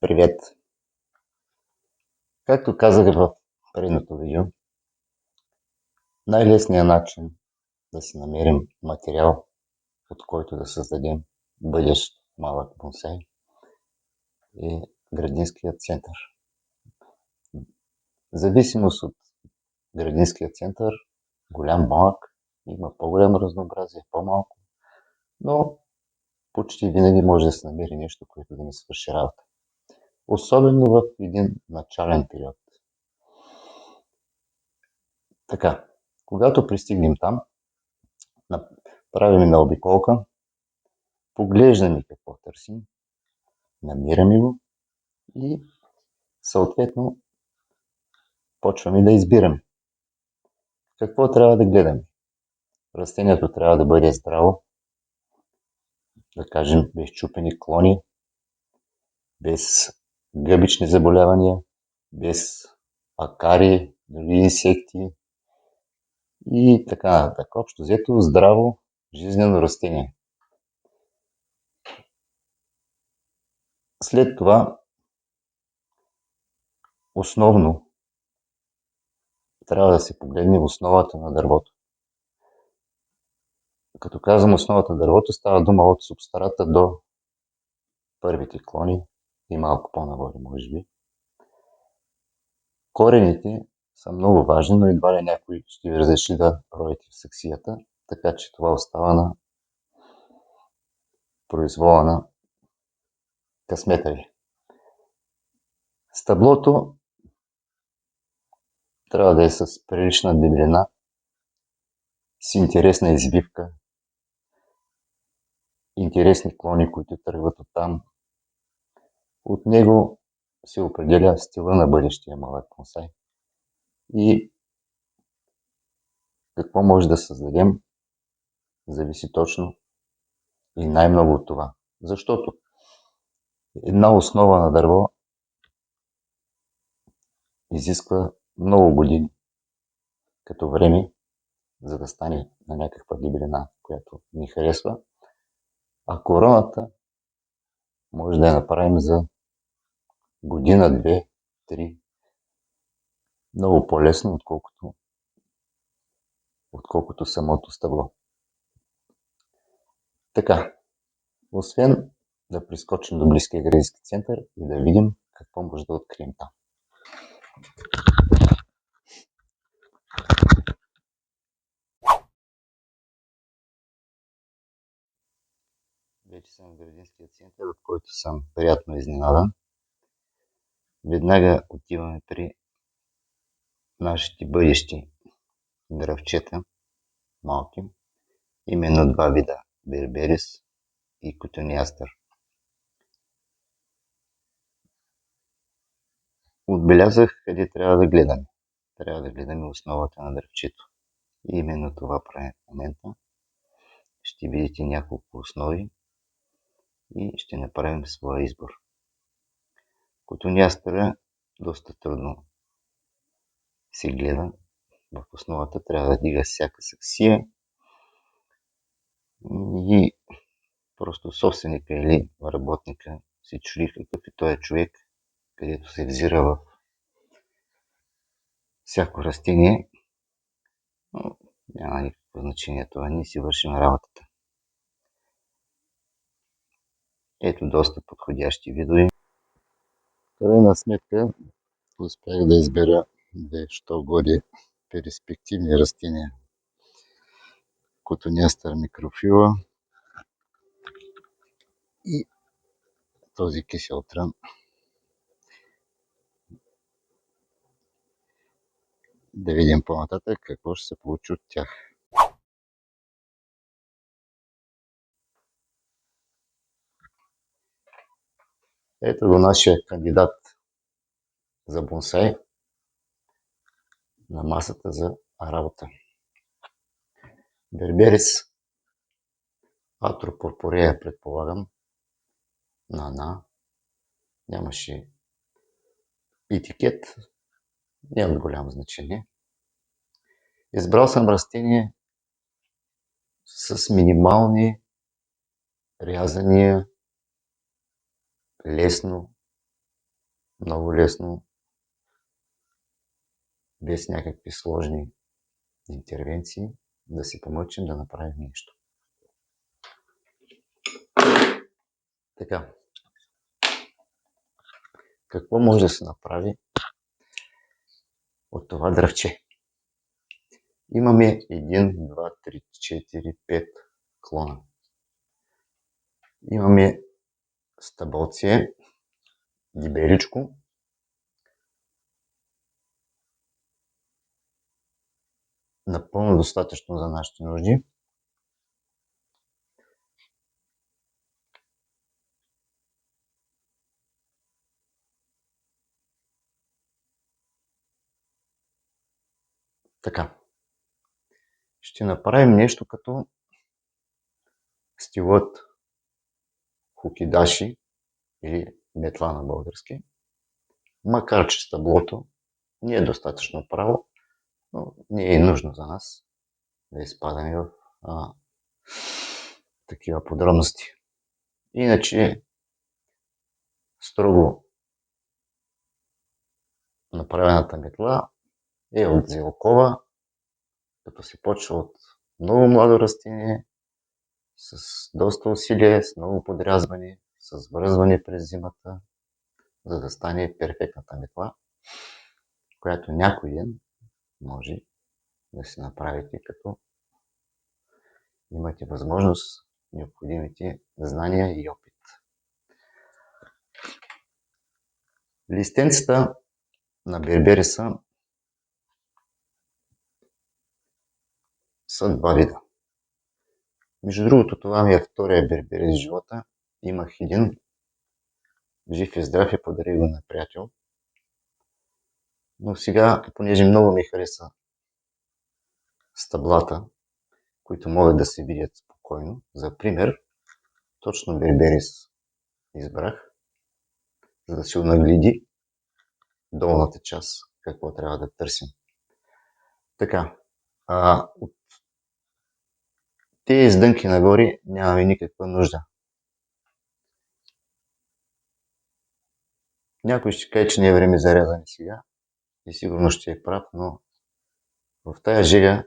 Привет! Както казах в предното видео, най-лесният начин да си намерим материал, от който да създадем бъдещ малък бонсай, е градинският център. В зависимост от градинския център, голям, малък, има по-голямо разнообразие, по-малко, но почти винаги може да се намери нещо, което да ни свърши работа. Особено в един начален период. Така, когато пристигнем там, правим на обиколка, поглеждаме какво търсим, намираме го и съответно почваме да избираме. Какво трябва да гледаме? Растението трябва да бъде здраво, да кажем без чупени клони, без гъбични заболявания, без акари, други инсекти и така нататък. Общо взето здраво, жизнено растение. След това основно трябва да се погледне основата на дървото. Като казвам основата на дървото, става дума от субстрата до първите клони и малко по-нагоре, може би. Корените са много важни, но едва ли някой ще ви разреши да роете в саксията, така че това остава на произвола на късмета ви. Стъблото трябва да е с прилична дебелина, с интересна избивка, интересни клони, които тръгват оттам. От него се определя стила на бъдещия малък бонсай. И какво може да създадем, зависи точно и най-много от това. Защото една основа на дърво изисква много години като време, за да стане на някаква дебелина, която ни харесва. А короната може да я направим за година, две, три. Много по-лесно, отколкото самото стъбло. Така, освен да прескочим до близкия градински център и да видим какво може да открием там. Вече съм в градинския център, от който съм приятно изненадан. Веднага отиваме при нашите бъдещи дръвчета, малки, именно два вида – берберис и котониастър. Отбелязах къде трябва да гледаме. Трябва да гледаме основата на дръвчето. И именно това правим в момента. Ще видите няколко основи и ще направим своя избор. Котониастъра доста трудно се гледа. В основата трябва да дига всяка саксия и просто собственика или работника се чуди какъв е този човек, където се взира в всяко растение, но няма никакво значение това, ние си вършим работата. Ето доста подходящи видове. В крайна сметка успях да избера две що годи перспективни растения. Котониастър микрофила и този кисел трън. Да видим по-нататък какво ще се получи от тях. Ето го нашия кандидат за бонсай на масата за работа. Берберис атропурпурея, предполагам, нямаше етикет, няма голямо значение. Избрал съм растение с минимални рязания, лесно много лесно, без някакви сложни интервенции, да си помъчим да направим нещо. Така, какво може да се направи от това дръвче? Имаме 1, 2, 3, 4, 5 клона. Имаме стъбълце, дебеличко, напълно достатъчно за нашите нужди. Така, ще направим нещо като стилът хукидаши или метла на български, макар че стъблото не е достатъчно право, но не е нужно за нас да изпадаме в такива подробности. Иначе строго направената метла е от зелкова, като се почва от много младо растение, с доста усилие, с много подрязване, с връзване през зимата, за да стане перфектната метла, която някой ден може да си направите, като имате възможност, необходимите знания и опит. Листенцата на бербериса са два вида. Между другото, това ми е втория берберис в живота. Имах един, жив и здрав, и подарих го на приятел. Но сега, понеже много ми хареса стъблата, които могат да се видят спокойно, за пример, точно берберис избрах, за да се онагледи долната част, какво трябва да търсим. Така, от тези издънки нагоре нямаме никаква нужда. Някой ще каже, че не е време за рязане сега и сигурно ще е прав, но в тая жега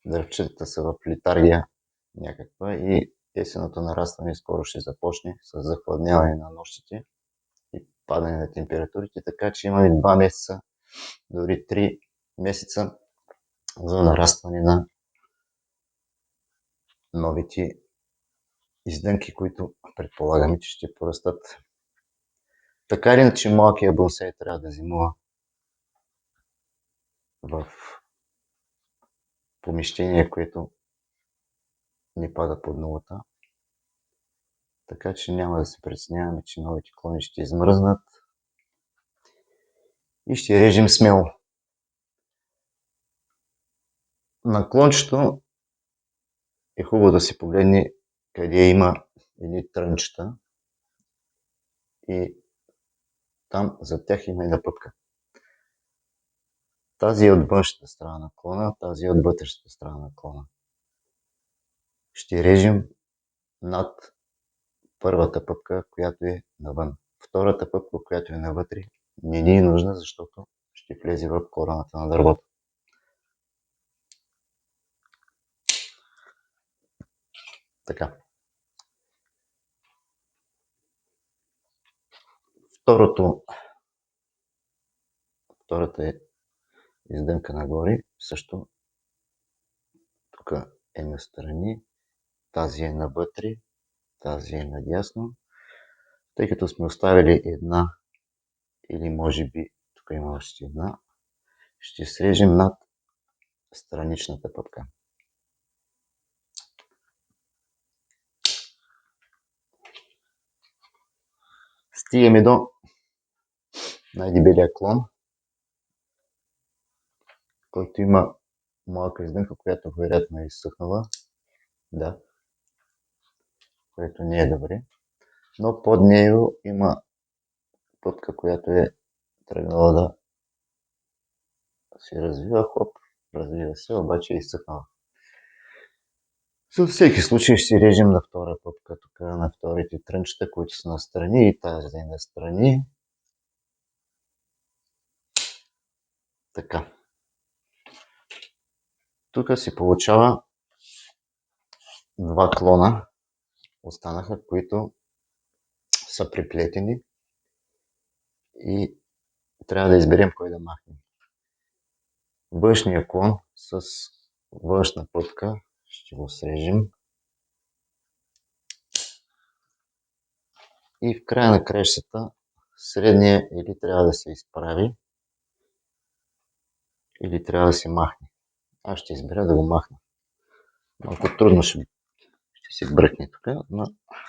дръвчетата са в летаргия някаква и есеното нарастване скоро ще започне с захладняване на нощите и падане на температурите, така че имаме 2 месеца, дори 3 месеца за нарастване на новите издънки, които предполагаме, че ще порастат. Така или иначе, малкият бонсай трябва да зимува в помещение, което не пада под нулата. Така че няма да се притесняваме, че новите клони ще измръзнат и ще режем смело. На клончето е хубаво да се погледне къде има едни трънчета и там за тях има една пъпка. Тази е от външната страна на клона, тази е от вътрешната страна на клона. Ще режем над първата пъпка, която е навън. Втората пъпка, която е навътре, не ни е нужна, защото ще влезе в короната на дървото. Така. Втората е издънка нагоре, също тук е настрани, тази е навътре, тази е надясно. Тъй като сме оставили една или може би тук има още една, ще срежем над страничната пъпка. Стигаме до най-дебелия клон, който има малка издънка, която вероятно е изсъхнала. Да, което не е добре. Но под него има пъпка, която е тръгнала да се развива. Хоп, развива се, обаче е изсъхнала. За всеки случай ще режем на втора пъпка, тук на вторите трънчета, които са настрани и тази е настрани. Така. Тук се получава два клона останаха, които са приплетени и трябва да изберем кой да махнем. Външния клон с външна пътка ще го срежем. И в края на краищата средния или трябва да се изправи, или трябва да се махне. Аз ще избера да го махна. Малко трудно ще се бръкне тук, но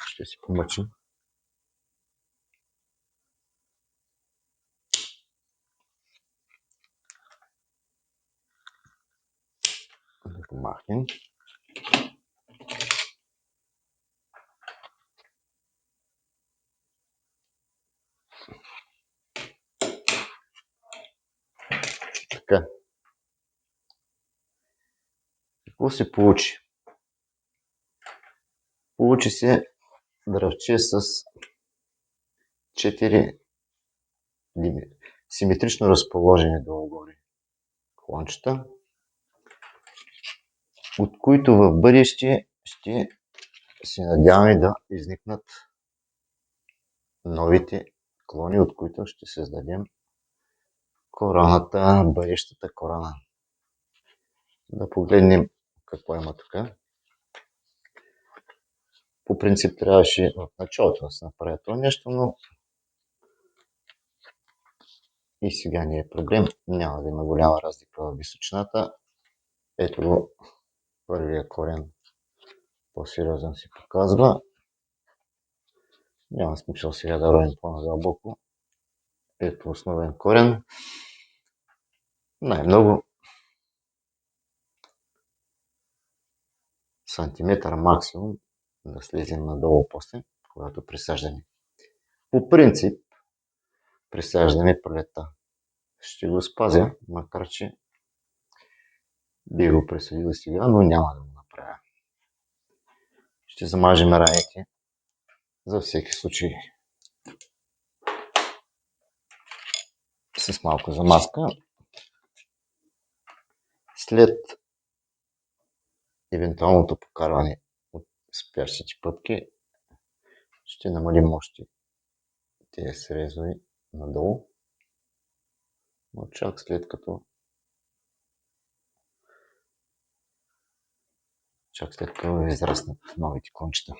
ще се помъчим. Да го махнем. Така. Какво се получи? Получи се дръвче с 4 симетрично разположени долу-горе клончета, от които в бъдеще ще се надяваме да изникнат новите клони, от които ще създадем короната, бъдещата корона. Да погледнем какво има тук. По принцип трябваше в началото да се направи това нещо, но и сега не е проблем. Няма да има голяма разлика в височината. Ето го, първия корен по-сериозен се показва. Няма смисъл сега да ровим по-надълбоко. Ето основен корен. Най-много сантиметър максимум да слезем надолу после, когато присаждаме. По принцип, присаждаме пролета. Ще го спазя, макар че би го присъдил сега, но няма да го направя. Ще замажем раните за всеки случай с малко замазка. След евентуалното покарване от спящите пътки ще намалим още тези срезови надолу, но чак след като израснат новите кончета.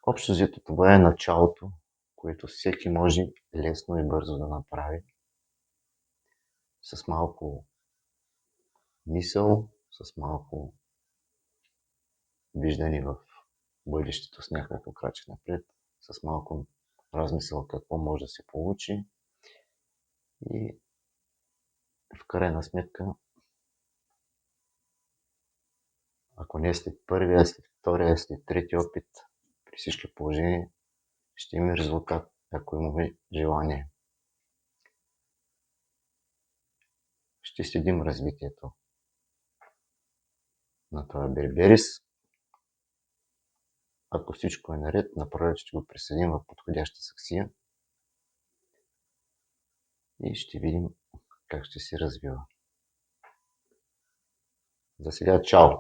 Общо взето това е началото, което всеки може лесно и бързо да направи. С малко мисъл, с малко виждане в бъдещето с някакъв крачка напред, с малко размисъл какво може да се получи и в крайна сметка, ако не след първия, след втория, след третия опит, при всички положения ще има резултат, ако имаме желание. Ще следим развитието на това берберис. Ако всичко е наред, напролет ще го присъдим в подходяща саксия и ще видим как ще се развива. За сега, чао!